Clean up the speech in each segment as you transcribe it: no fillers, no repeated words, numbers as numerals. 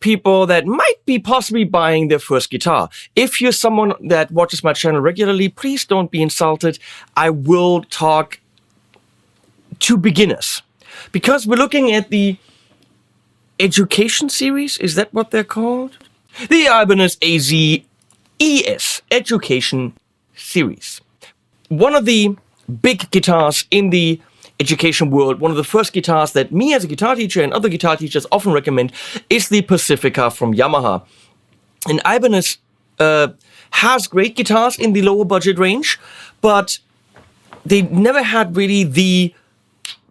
people that might be possibly buying their first guitar. If you're someone that watches my channel regularly, please don't be insulted. I will talk to beginners because we're looking at the education series. Is that what they're called? The Ibanez AZES Education series. One of the big guitars in the education world, one of the first guitars that me as a guitar teacher and other guitar teachers often recommend is the Pacifica from Yamaha. And Ibanez has great guitars in the lower budget range, but they never had really the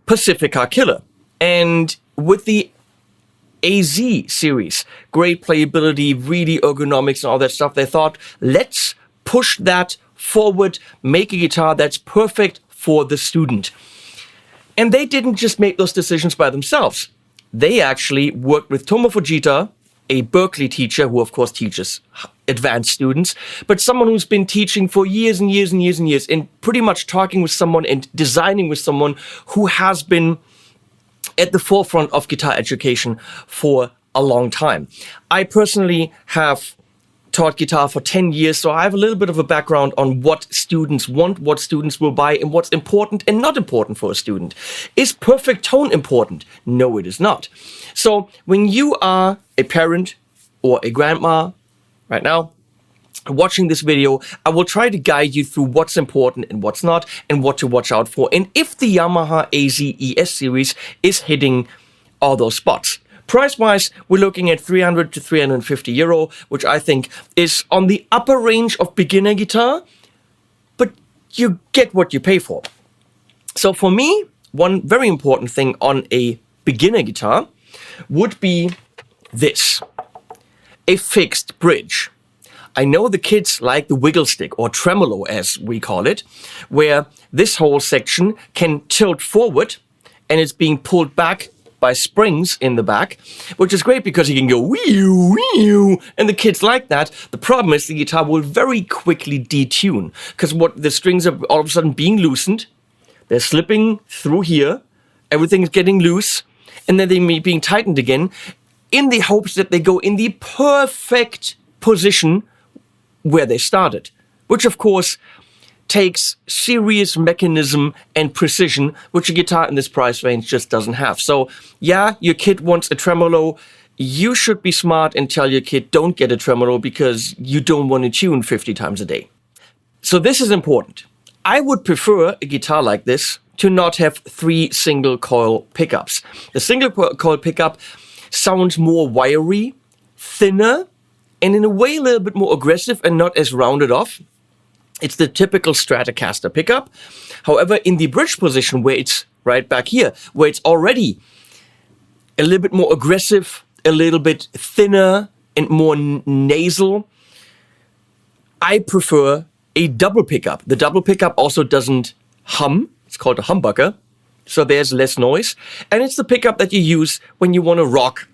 Pacifica killer. And with the AZ series, great playability, really ergonomics and all that stuff. They thought, let's push that forward, make a guitar that's perfect for the student. And they didn't just make those decisions by themselves. They actually worked with Tomo Fujita, a Berkeley teacher who of course teaches advanced students, but someone who's been teaching for years and years and years and years, and pretty much talking with someone and designing with someone who has been at the forefront of guitar education for a long time. I personally have taught guitar for 10 years, so I have a little bit of a background on what students want, what students will buy, and what's important and not important for a student. Is perfect tone important? No, it is not. So when you are a parent or a grandma right now watching this video, I will try to guide you through what's important and what's not, and what to watch out for, and if the Yamaha AZES series is hitting all those spots. Price-wise, we're looking at 300 to 350 euro, which I think is on the upper range of beginner guitar, but you get what you pay for. So for me, one very important thing on a beginner guitar would be this, a fixed bridge. I know the kids like the wiggle stick, or tremolo as we call it, where this whole section can tilt forward and it's being pulled back by springs in the back, which is great because you can go wee wee, and the kids like that. The problem is the guitar will very quickly detune, because what the strings are all of a sudden being loosened, they're slipping through here, everything is getting loose, and then they're being tightened again in the hopes that they go in the perfect position where they started, which of course takes serious mechanism and precision, which a guitar in this price range just doesn't have. So yeah, your kid wants a tremolo. You should be smart and tell your kid, don't get a tremolo because you don't want to tune 50 times a day. So this is important. I would prefer a guitar like this to not have 3 single coil pickups. The single coil pickup sounds more wiry, thinner, and in a way a little bit more aggressive and not as rounded off. It's the typical Stratocaster pickup. However, in the bridge position, where it's right back here, where it's already a little bit more aggressive, a little bit thinner and more nasal, I prefer a double pickup. The double pickup also doesn't hum. It's called a humbucker, so there's less noise. And it's the pickup that you use when you want to rock,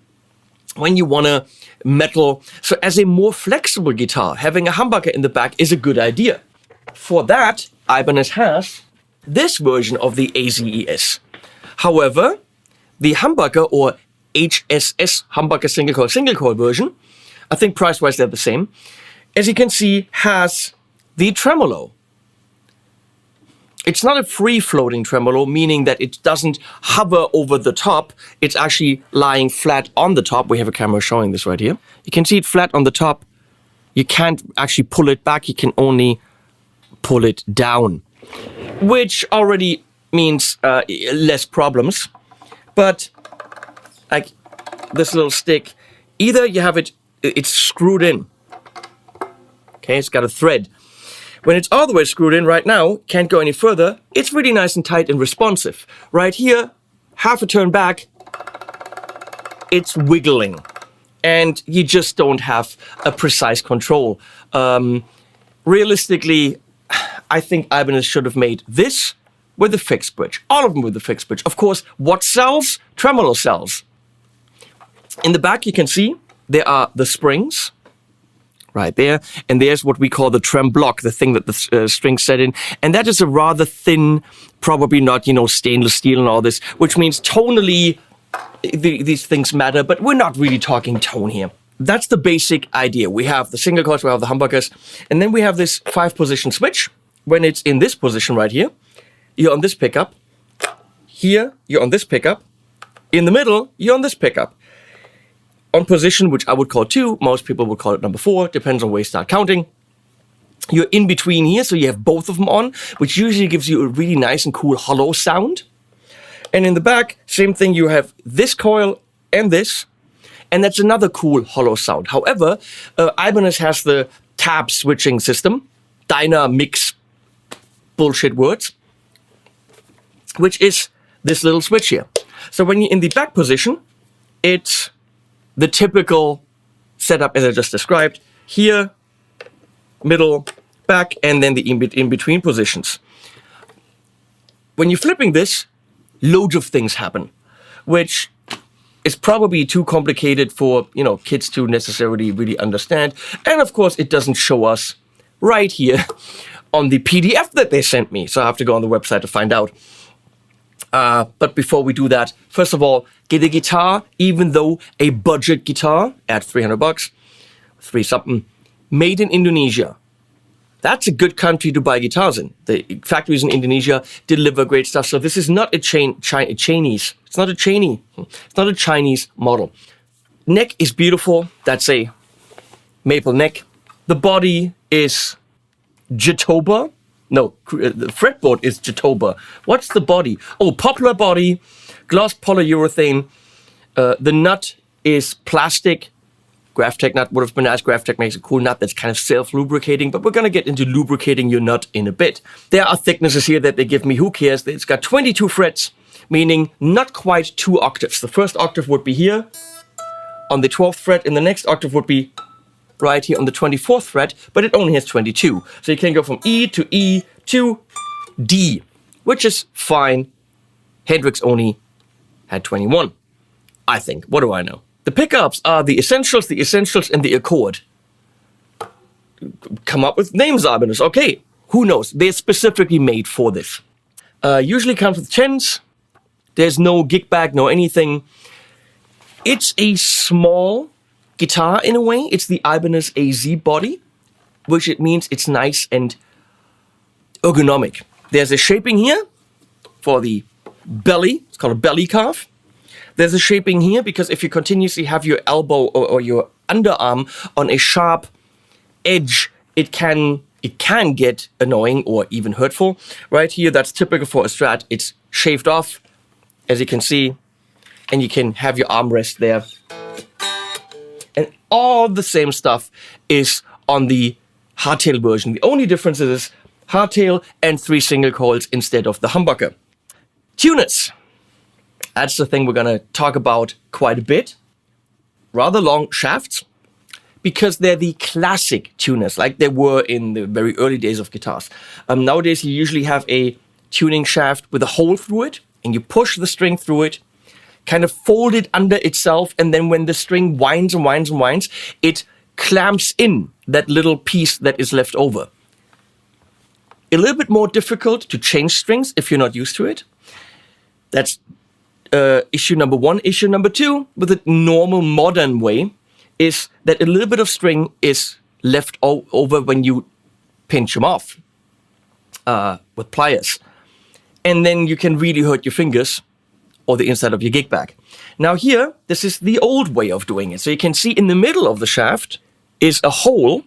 when you want to metal. So as a more flexible guitar, having a humbucker in the back is a good idea. For that, Ibanez has this version of the AZES. However, the humbucker, or HSS humbucker single coil version, I think price-wise they're the same, as you can see, has the tremolo. It's not a free-floating tremolo, meaning that it doesn't hover over the top. It's actually lying flat on the top. We have a camera showing this right here. You can see it flat on the top. You can't actually pull it back. You can only pull it down, which already means less problems. But like this little stick, either you have it's screwed in. Okay, it's got a thread. When it's all the way screwed in right now, can't go any further, it's really nice and tight and responsive. Right here, half a turn back, it's wiggling. And you just don't have a precise control. Realistically, I think Ibanez should have made this with a fixed bridge. All of them with a fixed bridge. Of course, what sells? Tremolo sells. In the back, you can see there are the springs. Right there, and there's what we call the trem block, the thing that the strings set in, and that is a rather thin, probably not, stainless steel and all this, which means tonally these things matter, but we're not really talking tone here. That's the basic idea. We have the single coils, we have the humbuckers, and then we have this 5-position switch. When it's in this position right here, you're on this pickup. Here, you're on this pickup. In the middle, you're on this pickup. On position, which I would call 2, most people would call it number 4, depends on where you start counting. You're in between here, so you have both of them on, which usually gives you a really nice and cool hollow sound. And in the back, same thing, you have this coil and this, and that's another cool hollow sound. However, Ibanez has the tab switching system, Dynamix bullshit words, which is this little switch here. So when you're in the back position, it's the typical setup as I just described. Here, middle, back, and then the in-between positions. When you're flipping this, loads of things happen, which is probably too complicated for, you know, kids to necessarily really understand. And of course, it doesn't show us right here on the PDF that they sent me. So I have to go on the website to find out. But before we do that, first of all, get a guitar, even though a budget guitar at $300, 3 something, made in Indonesia. That's a good country to buy guitars in. The factories in Indonesia deliver great stuff. So this is not a Chinese. It's not a Chinese model. Neck is beautiful. That's a maple neck. The body is Jatoba. No, the fretboard is Jatoba. What's the body? Oh, poplar body, gloss polyurethane. The nut is plastic. Graphtec nut would have been nice. Graphtec makes a cool nut that's kind of self-lubricating, but we're going to get into lubricating your nut in a bit. There are thicknesses here that they give me. Who cares? It's got 22 frets, meaning not quite 2 octaves. The first octave would be here on the 12th fret, and the next octave would be right here on the 24th fret, but it only has 22. So you can go from E to D, which is fine. Hendrix only had 21, I think. What do I know? The pickups are the essentials, and the accord. Come up with names, Ibanez. Okay, who knows? They're specifically made for this. Usually comes with 10s. There's no gig bag, no anything. It's a small guitar in a way. It's the Ibanez AZ body, which it means it's nice and ergonomic. There's a shaping here for the belly. It's called a belly carve. There's a shaping here because if you continuously have your elbow or your underarm on a sharp edge, it can get annoying or even hurtful. Right here, that's typical for a Strat. It's shaved off, as you can see, and you can have your armrest there. And all the same stuff is on the hardtail version. The only difference is hardtail and 3 single coils instead of the humbucker. Tuners. That's the thing we're going to talk about quite a bit. Rather long shafts, because they're the classic tuners, like they were in the very early days of guitars. Nowadays, you usually have a tuning shaft with a hole through it, and you push the string through it, kind of fold it under itself, and then when the string winds and winds and winds, it clamps in that little piece that is left over. A little bit more difficult to change strings if you're not used to it. That's issue number 1. Issue number 2, with a normal modern way, is that a little bit of string is left over when you pinch them off with pliers. And then you can really hurt your fingers or the inside of your gig bag. Now here, this is the old way of doing it. So you can see in the middle of the shaft is a hole,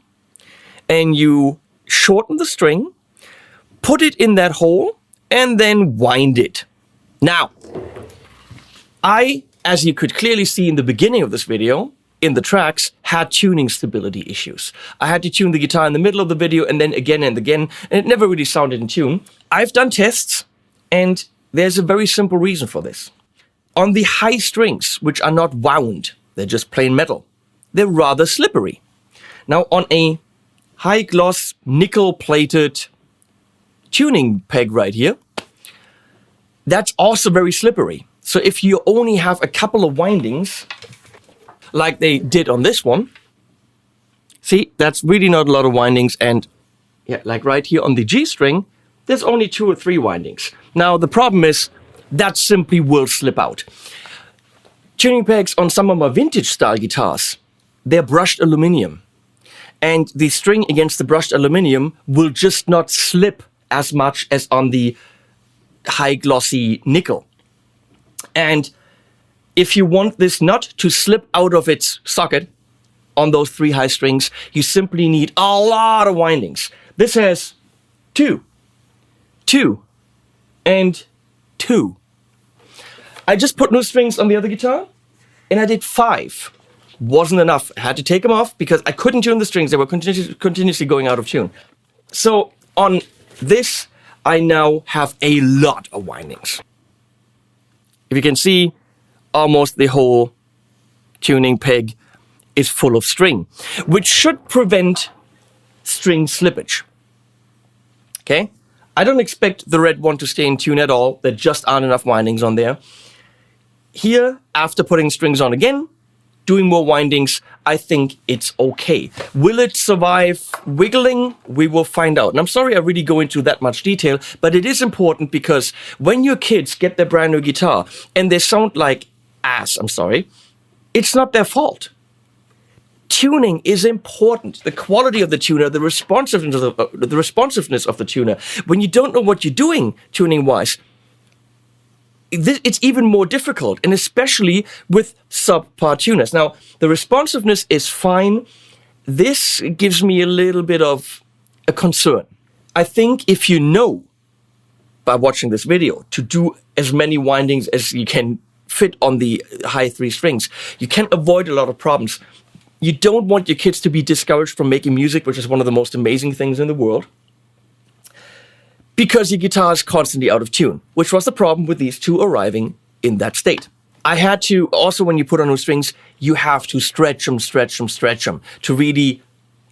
and you shorten the string, put it in that hole, and then wind it. Now, as you could clearly see in the beginning of this video, in the tracks, had tuning stability issues. I had to tune the guitar in the middle of the video and then again and again, and it never really sounded in tune. I've done tests, and there's a very simple reason for this. On the high strings, which are not wound, they're just plain metal, they're rather slippery. Now, on a high gloss, nickel-plated tuning peg right here, that's also very slippery. So if you only have a couple of windings, like they did on this one, see, that's really not a lot of windings. And yeah, like right here on the G string, there's only 2 or 3 windings. Now, the problem is that simply will slip out. Tuning pegs on some of my vintage style guitars, they're brushed aluminum. And the string against the brushed aluminum will just not slip as much as on the high glossy nickel. And if you want this nut to slip out of its socket on those 3 high strings, you simply need a lot of windings. This has 2, 2, and 2. I just put new strings on the other guitar, and I did 5. Wasn't enough. I had to take them off because I couldn't tune the strings. They were continuously going out of tune. So on this, I now have a lot of windings. If you can see, almost the whole tuning peg is full of string, which should prevent string slippage. Okay? I don't expect the red one to stay in tune at all. There just aren't enough windings on there. Here, after putting strings on again, doing more windings, I think it's okay. Will it survive wiggling? We will find out. And I'm sorry I really go into that much detail, but it is important because when your kids get their brand new guitar and they sound like ass, it's not their fault. Tuning is important. The quality of the tuner, the responsiveness of the tuner. When you don't know what you're doing tuning-wise, it's even more difficult, and especially with subpar tuners. Now, the responsiveness is fine. This gives me a little bit of a concern. I think if you know, by watching this video, to do as many windings as you can fit on the high 3 strings, you can avoid a lot of problems. You don't want your kids to be discouraged from making music, which is one of the most amazing things in the world, because your guitar is constantly out of tune, which was the problem with these two arriving in that state. I had to, also when you put on new strings, you have to stretch them to really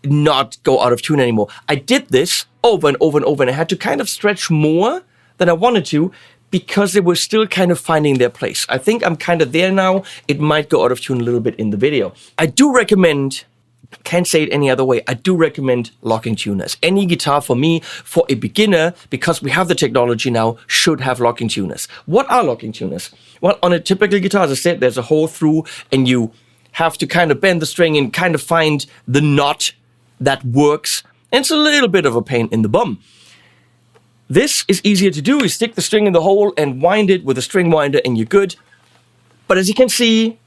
not go out of tune anymore. I did this over and over and over, and I had to kind of stretch more than I wanted to because they were still kind of finding their place. I think I'm kind of there now. It might go out of tune a little bit in the video. I do recommend, can't say it any other way, I do recommend locking tuners. Any guitar for me, for a beginner, because we have the technology now, should have locking tuners. What are locking tuners? Well, on a typical guitar, as I said, there's a hole through and you have to kind of bend the string and kind of find the knot that works. And it's a little bit of a pain in the bum. This is easier to do. You stick the string in the hole and wind it with a string winder and you're good. But as you can see,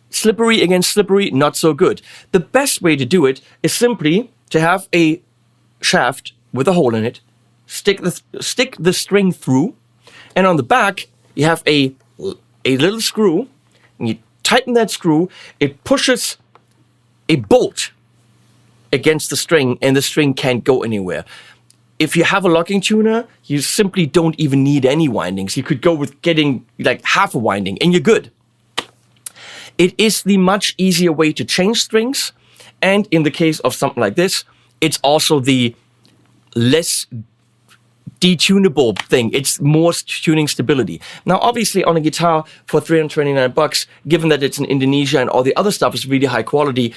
slippery against slippery, not so good. The best way to do it is simply to have a shaft with a hole in it, stick the string through, and on the back you have a little screw, and you tighten that screw, it pushes a bolt against the string, and the string can't go anywhere. If you have a locking tuner, you simply don't even need any windings. You could go with getting like half a winding and you're good. It is the much easier way to change strings. And in the case of something like this, it's also the less detunable thing. It's more tuning stability. Now, obviously on a guitar for $329, given that it's in Indonesia and all the other stuff is really high quality,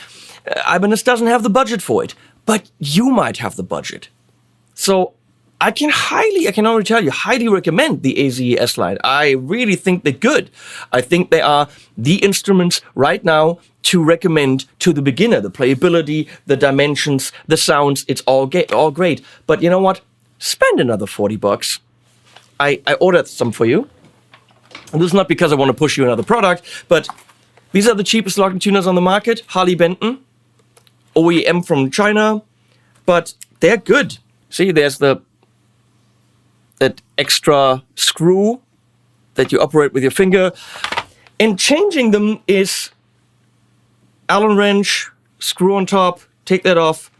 Ibanez doesn't have the budget for it, but you might have the budget. So I can already tell you, highly recommend the AZE S line. I really think they're good. I think they are the instruments right now to recommend to the beginner. The playability, the dimensions, the sounds, it's all great. But you know what? Spend another $40. I ordered some for you. And this is not because I want to push you another product, but these are the cheapest locking tuners on the market. Harley Benton, OEM from China, but they're good. See, there's that extra screw that you operate with your finger. And changing them is Allen wrench, screw on top, take that off,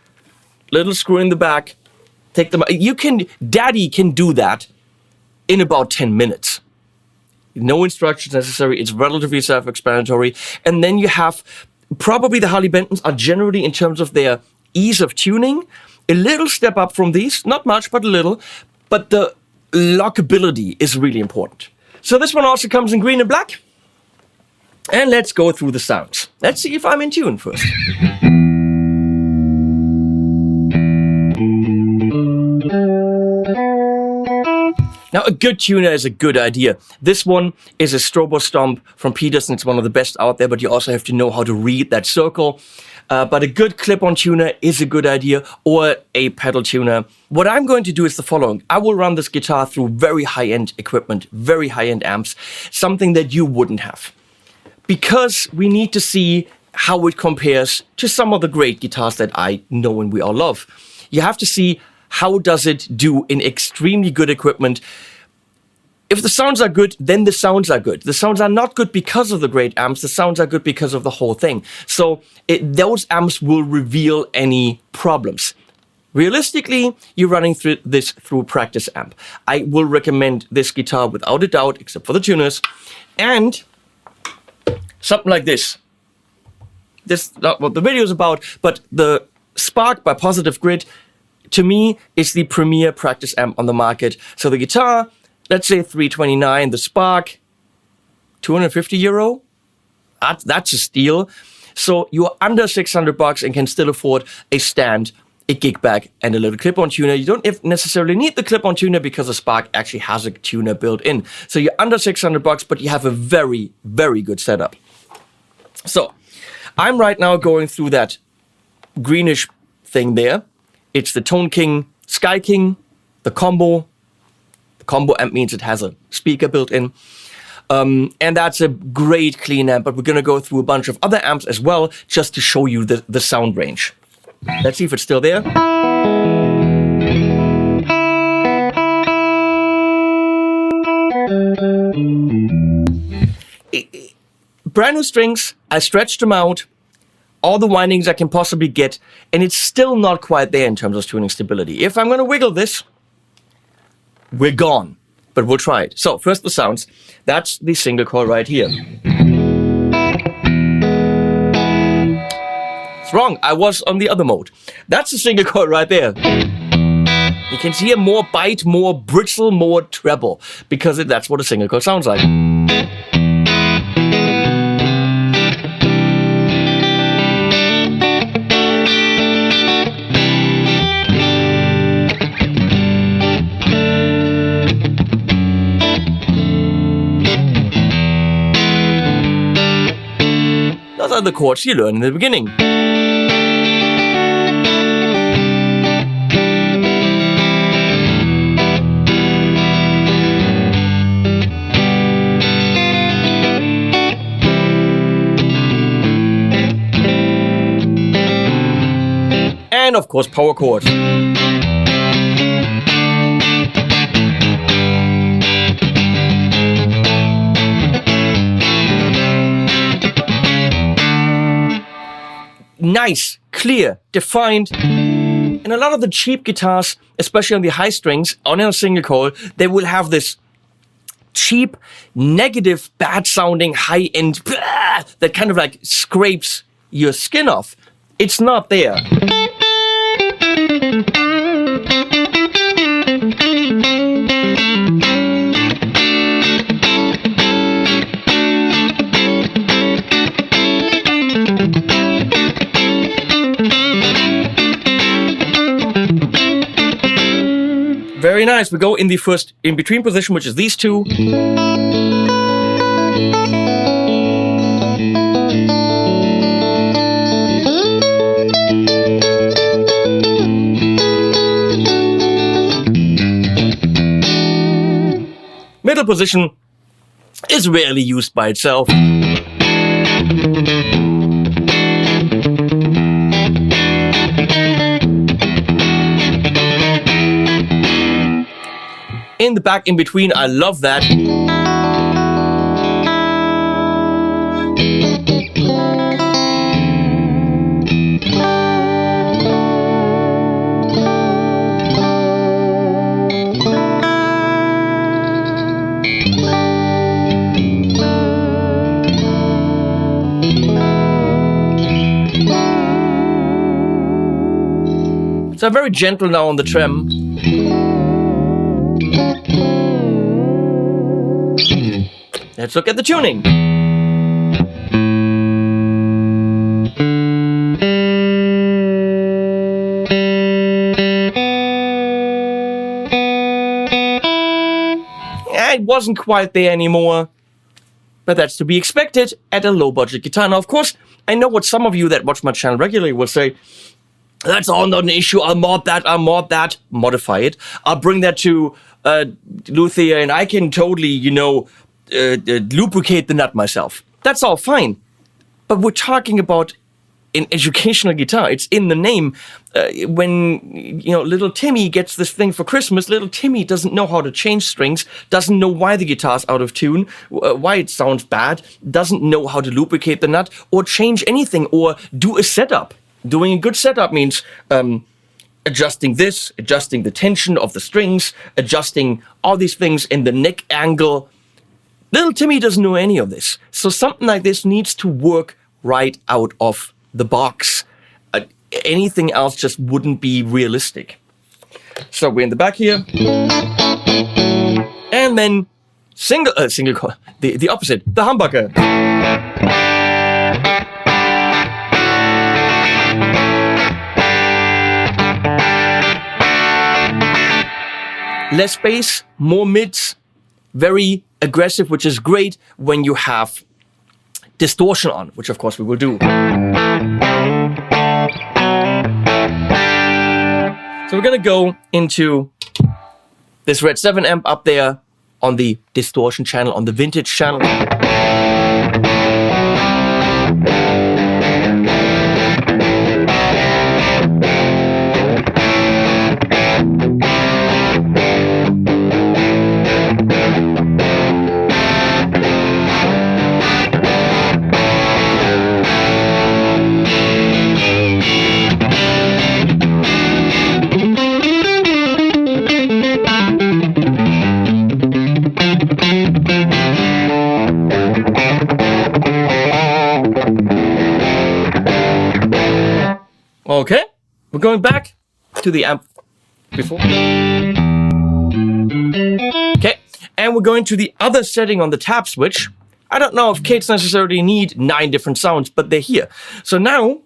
little screw in the back, take them. Daddy can do that in about 10 minutes. No instructions necessary. It's relatively self-explanatory. And then you have, probably the Harley Bentons are generally, in terms of their ease of tuning, a little step up from these, not much, but a little. But the lockability is really important. So this one also comes in green and black. And let's go through the sounds. Let's see if I'm in tune first. Now, a good tuner is a good idea. This one is a Strobo Stomp from Peterson. It's one of the best out there, but you also have to know how to read that circle. But a good clip-on tuner is a good idea, or a pedal tuner. What I'm going to do is the following. I will run this guitar through very high-end equipment, very high-end amps, something that you wouldn't have. Because we need to see how it compares to some of the great guitars that I know and we all love. You have to see how does it do in extremely good equipment. If the sounds are good, then the sounds are good. The sounds are not good because of the great amps. The sounds are good because of the whole thing. So those amps will reveal any problems. Realistically, you're running this through a practice amp. I will recommend this guitar without a doubt, except for the tuners. And something like this. this is not what the video is about, but the Spark by Positive Grid, to me, is the premier practice amp on the market. So the guitar, let's say 329, the Spark, 250 euro. That's a steal. So you're under 600 bucks and can still afford a stand, a gig bag, and a little clip-on tuner. You don't necessarily need the clip-on tuner because the Spark actually has a tuner built in. So you're under 600 bucks, but you have a very, very good setup. So I'm right now going through that greenish thing there. It's the Tone King, Sky King, the combo. The combo amp means it has a speaker built in. And that's a great clean amp, but we're going to go through a bunch of other amps as well, just to show you the sound range. Let's see if it's still there. Brand new strings, I stretched them out, all the windings I can possibly get, and it's still not quite there in terms of tuning stability. If I'm going to wiggle this, we're gone, but we'll try it. So first the sounds, that's the single coil right here. It's wrong, I was on the other mode. That's the single coil right there. You can hear more bite, more brittle, more treble, because that's what a single coil sounds like. Those are the chords you learn in the beginning. And of course, power chords. Nice, clear, defined. And a lot of the cheap guitars, especially on the high strings, on a single coil, they will have this cheap, negative, bad sounding, high end that kind of like scrapes your skin off. It's not there. Very nice. We go in the first in-between position, which is these two. Middle position is rarely used by itself. In the back, in between, I love that. So I'm very gentle now on the trem. Let's look at the tuning. It wasn't quite there anymore, but that's to be expected at a low-budget guitar. Now, of course, I know what some of you that watch my channel regularly will say, that's all not an issue, I'll mod that, modify it. I'll bring that to luthier and I can totally, lubricate the nut myself. That's all fine. But we're talking about an educational guitar. It's in the name. When, little Timmy gets this thing for Christmas, little Timmy doesn't know how to change strings, doesn't know why the guitar's out of tune, why it sounds bad, doesn't know how to lubricate the nut, or change anything, or do a setup. Doing a good setup means adjusting this, adjusting the tension of the strings, adjusting all these things in the neck angle. Little Timmy doesn't know any of this. So something like this needs to work right out of the box. Anything else just wouldn't be realistic. So we're in the back here. And then single coil, the opposite, the humbucker. Less bass, more mids, very aggressive, which is great when you have distortion on, which of course we will do. So we're gonna go into this Red 7 amp up there on the distortion channel, on the vintage channel. Okay, we're going back to the amp before. Okay, and we're going to the other setting on the tap switch. I don't know if kids necessarily need 9 different sounds, but they're here. So now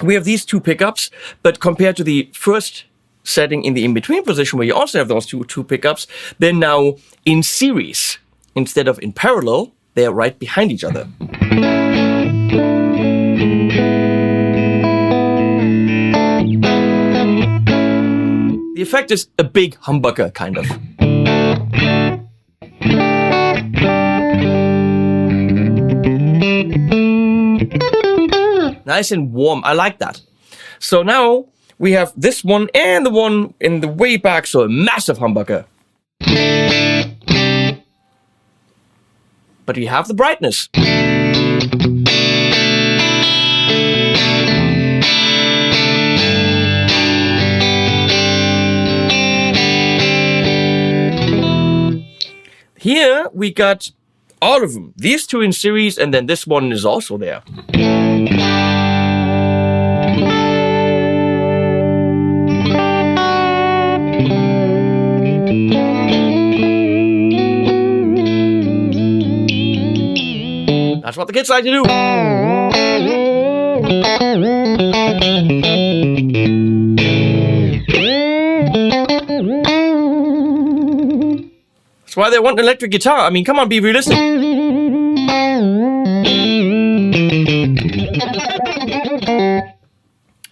we have these 2 pickups, but compared to the first setting in the in-between position where you also have those two pickups, they're now in series. Instead of in parallel, they're right behind each other. The effect is a big humbucker, kind of. Nice and warm. I like that. So now we have this one and the one in the way back, so a massive humbucker. But we have the brightness. Here we got all of them. These 2 in series, and then this one is also there. That's what the kids like to do. That's why they want an electric guitar. I mean, come on, be realistic.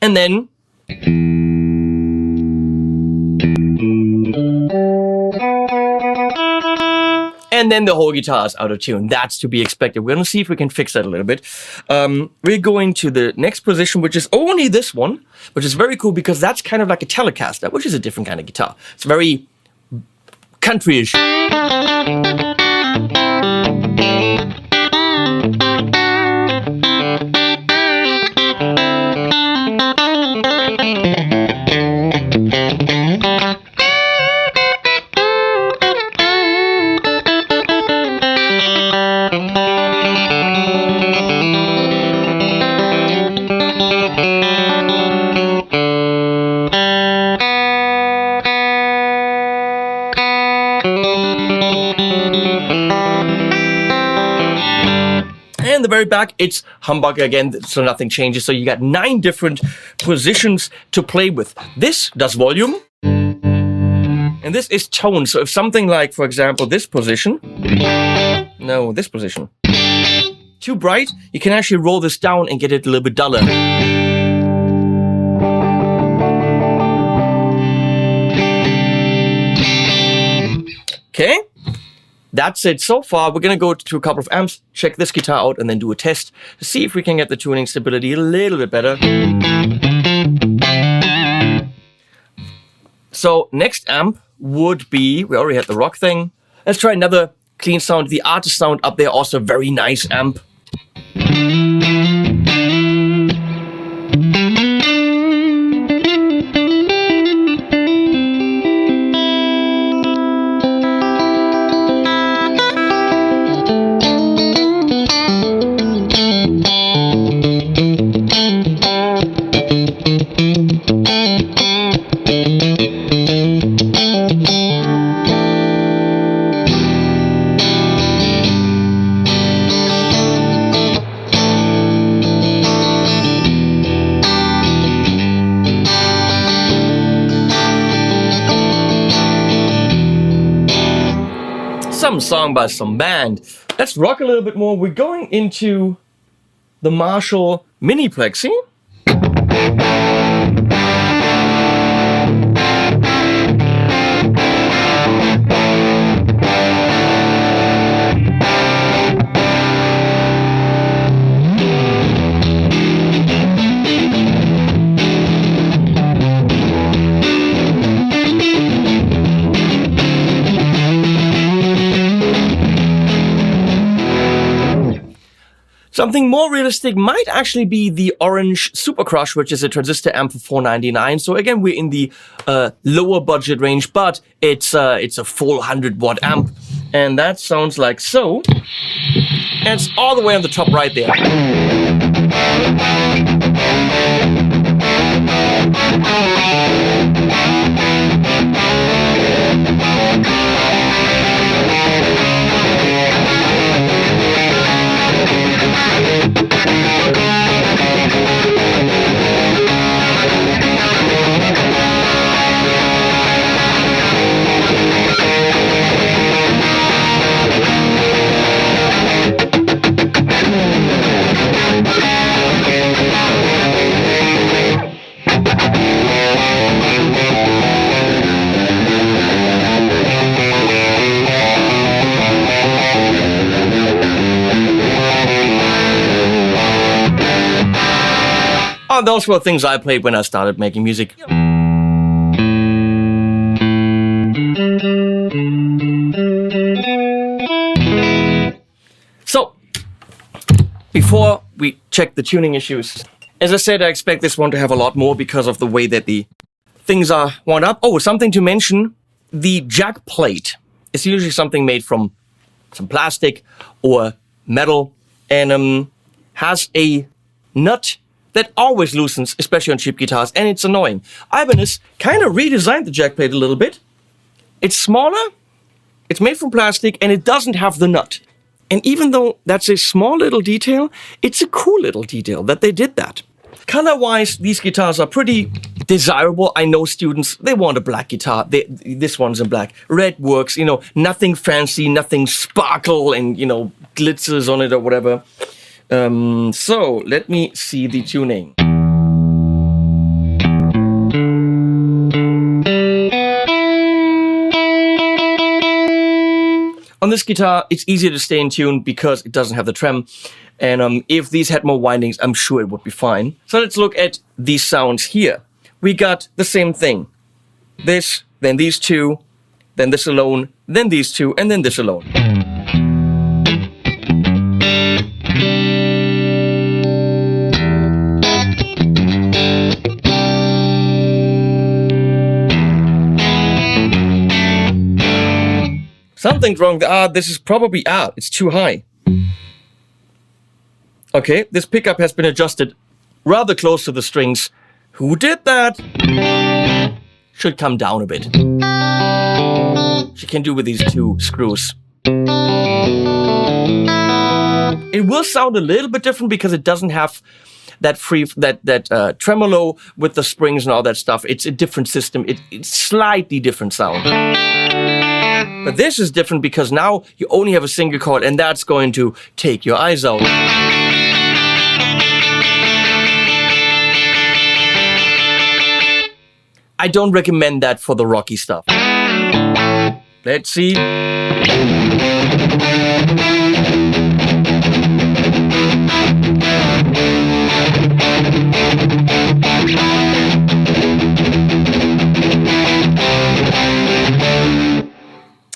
And then the whole guitar is out of tune. That's to be expected. We're going to see if we can fix that a little bit. We're going to the next position, which is only this one, which is very cool because that's kind of like a Telecaster, which is a different kind of guitar. It's very country-ish. The very back, it's humbucker again, so nothing changes. So you got 9 different positions to play with. This does volume, and this is tone. So if something like, for example, this position, too bright, you can actually roll this down and get it a little bit duller. Okay. That's it so far. We're going to go to a couple of amps, check this guitar out, and then do a test to see if we can get the tuning stability a little bit better. So next amp would be, we already had the rock thing. Let's try another clean sound. The Artesound up there, also a very nice amp. some song by some band. Let's rock a little bit more. We're going into the Marshall Mini Plexi. Something more realistic might actually be the Orange Super Crush, which is a transistor amp for $499. So again, we're in the lower budget range, but it's a full 100-watt amp, and that sounds like so. And it's all the way on the top right there. Oh, those were things I played when I started making music. So, before we check the tuning issues, as I said, I expect this one to have a lot more because of the way that the things are wound up. Oh, something to mention, the jack plate is usually something made from some plastic or metal and has a nut that always loosens, especially on cheap guitars, and it's annoying. Ibanez kind of redesigned the jack plate a little bit. It's smaller, it's made from plastic, and it doesn't have the nut. And even though that's a small little detail, it's a cool little detail that they did that. Color-wise, these guitars are pretty desirable. I know students, they want a black guitar. This one's in black. Red works, you know, nothing fancy, nothing sparkle and, you know, glitzers on it or whatever. So, let me see the tuning. On this guitar, it's easier to stay in tune because it doesn't have the trem. And if these had more windings, I'm sure it would be fine. So let's look at these sounds here. We got the same thing. This, then these two, then this alone, then these two, and then this alone. Something's wrong. This is probably, it's too high. Okay, this pickup has been adjusted rather close to the strings. Who did that? Should come down a bit. She can do with these two screws. It will sound a little bit different because it doesn't have that tremolo with the springs and all that stuff. It's a different system. It's slightly different sound. But this is different because now you only have a single chord, and that's going to take your eyes out. I don't recommend that for the rocky stuff. Let's see.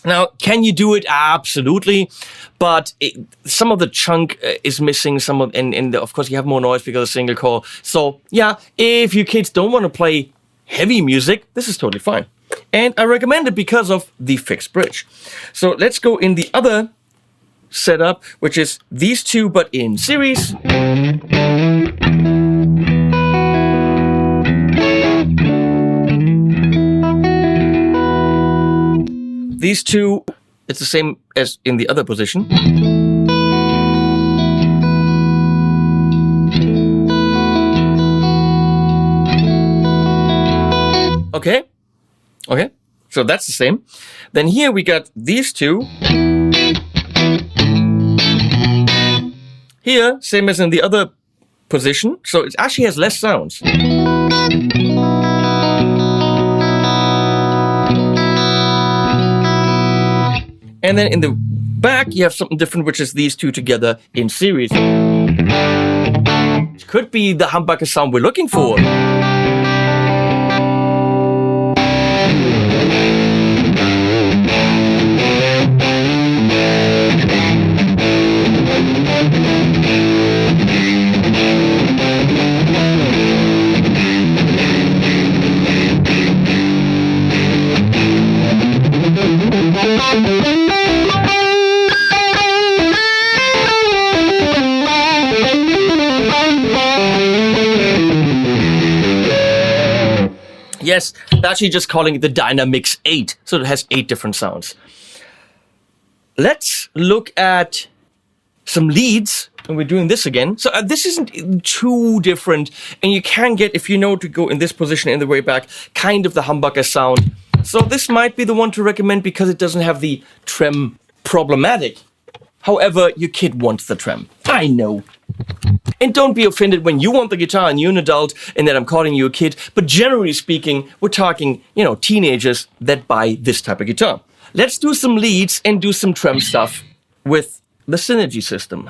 Now, can you do it? Absolutely, but some of the chunk is missing. Of course, you have more noise because of single coil. So, yeah, if you kids don't want to play heavy music, this is totally fine. And I recommend it because of the fixed bridge. So let's go in the other setup, which is these two, but in series. These two, it's the same as in the other position. Okay, so that's the same. Then here we got these two. Here, same as in the other position, so it actually has less sounds. And then in the back, you have something different, which is these two together in series. It could be the humbucker sound we're looking for. Yes, they're actually just calling it the Dynamix 8, so it has 8 different sounds. Let's look at some leads, and we're doing this again. So this isn't too different, and you can get, if you know to go in this position in the way back, kind of the humbucker sound. So this might be the one to recommend because it doesn't have the trem problematic. However, your kid wants the trem. I know. And don't be offended when you want the guitar and you're an adult and that I'm calling you a kid. But generally speaking, we're talking, teenagers that buy this type of guitar. Let's do some leads and do some trem stuff with the Synergy system.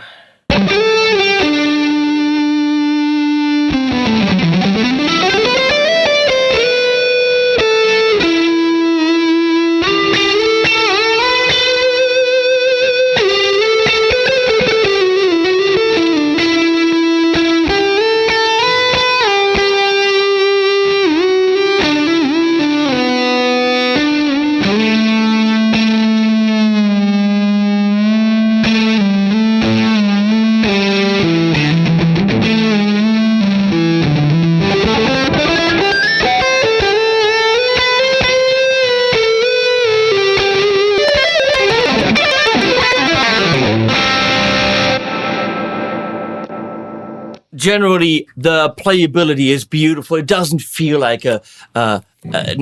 Generally, the playability is beautiful. It doesn't feel like an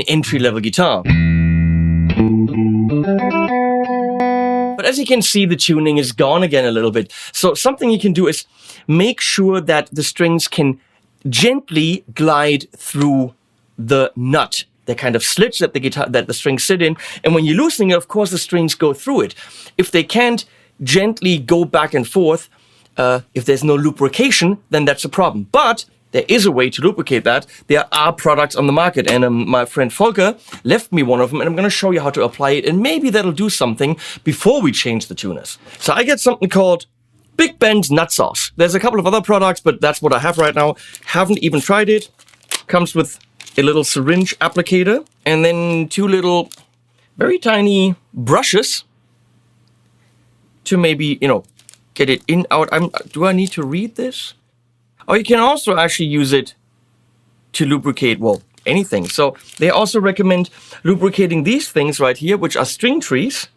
entry-level guitar. But as you can see, the tuning is gone again a little bit. So something you can do is make sure that the strings can gently glide through the nut, the kind of slits that the strings sit in. And when you're loosening it, of course, the strings go through it. If they can't gently go back and forth, if there's no lubrication, then that's a problem. But there is a way to lubricate that. There are products on the market, and my friend Volker left me one of them, and I'm going to show you how to apply it, and maybe that'll do something before we change the tuners. So I get something called Big Ben's Nutsauce. There's a couple of other products, but that's what I have right now. Haven't even tried it. Comes with a little syringe applicator, and then 2 little, very tiny brushes to maybe, get it in, out. Do I need to read this? Or you can also actually use it to lubricate, well, anything. So they also recommend lubricating these things right here, which are string trees,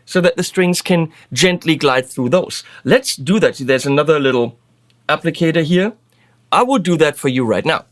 so that the strings can gently glide through those. Let's do that. There's another little applicator here. I will do that for you right now.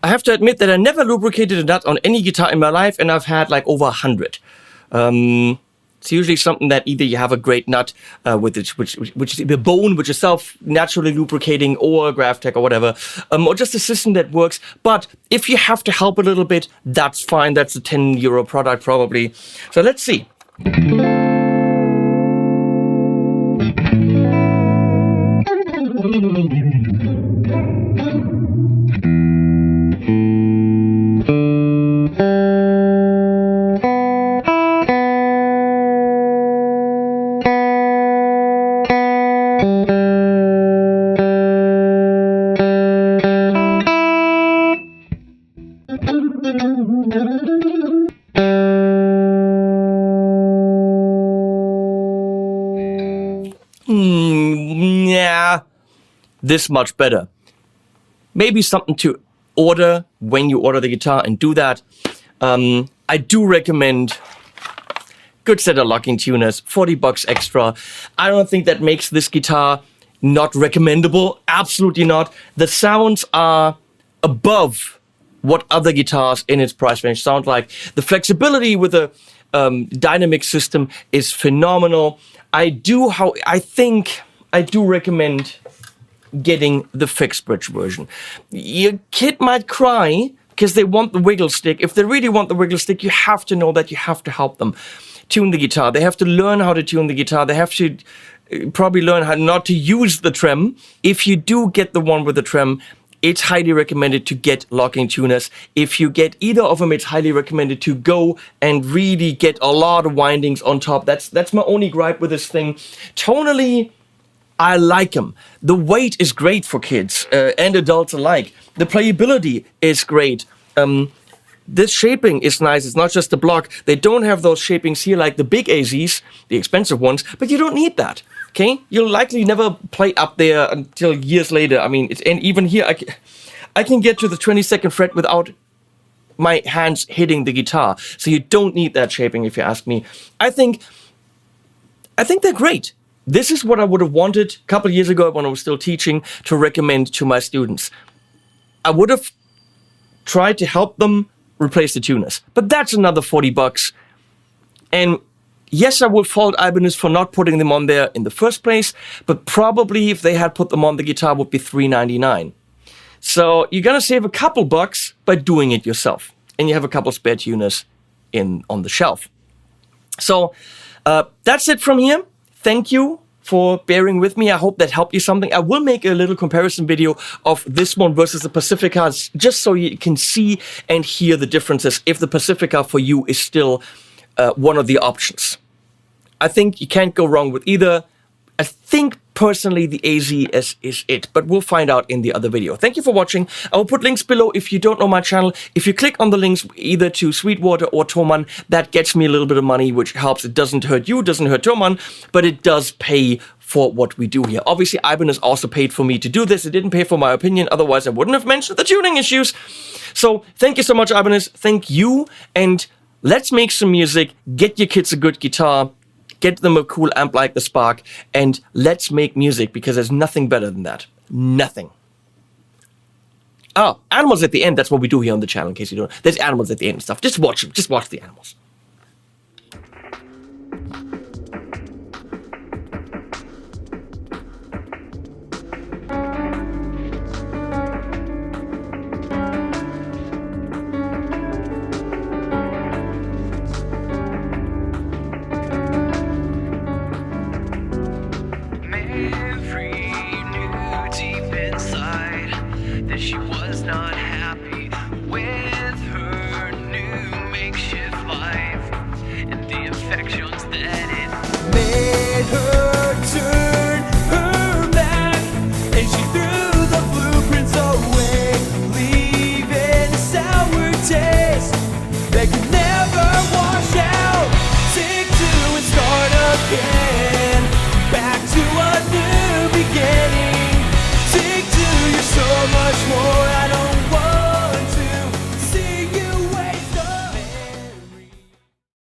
I have to admit that I never lubricated a nut on any guitar in my life, and I've had like over 100. It's usually something that either you have a great nut with it, which is the bone, which is self-naturally lubricating, or GraphTech or whatever, or just a system that works. But if you have to help a little bit, that's fine. That's a €10 product probably. So let's see. Yeah, this much better. maybe something to order when you order the guitar and do that. I do recommend good set of locking tuners, $40 extra. I don't think that makes this guitar not recommendable. Absolutely not. The sounds are above what other guitars in its price range sound like. The flexibility with the dynamic system is phenomenal. I do recommend getting the fixed bridge version. Your kid might cry because they want the wiggle stick. If they really want the wiggle stick, you have to know that you have to help them tune the guitar. They have to learn how to tune the guitar. They have to probably learn how not to use the trem. If you do get the one with the trem, it's highly recommended to get locking tuners. If you get either of them, it's highly recommended to go and really get a lot of windings on top. That's my only gripe with this thing. Tonally, I like them. The weight is great for kids and adults alike. The playability is great. This shaping is nice. It's not just the block. They don't have those shapings here like the big AZES, the expensive ones, but you don't need that. Okay? You'll likely never play up there until years later. I mean, and even here, I can get to the 22nd fret without my hands hitting the guitar. So you don't need that shaping, if you ask me. I think they're great. This is what I would have wanted a couple of years ago when I was still teaching to recommend to my students. I would have tried to help them replace the tuners, but that's another $40. And yes, I will fault Ibanez for not putting them on there in the first place, but probably if they had put them on the guitar, would be $3.99. So you're gonna save a couple bucks by doing it yourself, and you have a couple spare tuners on the shelf. So that's it from here. Thank you for bearing with me. I hope that helped you something. I will make a little comparison video of this one versus the Pacifica, just so you can see and hear the differences if the Pacifica for you is still one of the options. I think you can't go wrong with either. I think personally the AZES is it, but we'll find out in the other video. Thank you for watching. I will put links below if you don't know my channel. If you click on the links either to Sweetwater or Thomann, that gets me a little bit of money, which helps. It doesn't hurt you, doesn't hurt Thomann, but it does pay for what we do here. Obviously, Ibanez also paid for me to do this. It didn't pay for my opinion, otherwise I wouldn't have mentioned the tuning issues. So thank you so much, Ibanez. Thank you, and let's make some music. Get your kids a good guitar. Get them a cool amp like the Spark, and let's make music, because there's nothing better than that. Nothing. Oh, animals at the end, that's what we do here on the channel, in case you don't. There's animals at the end and stuff. Just watch them. Just watch the animals.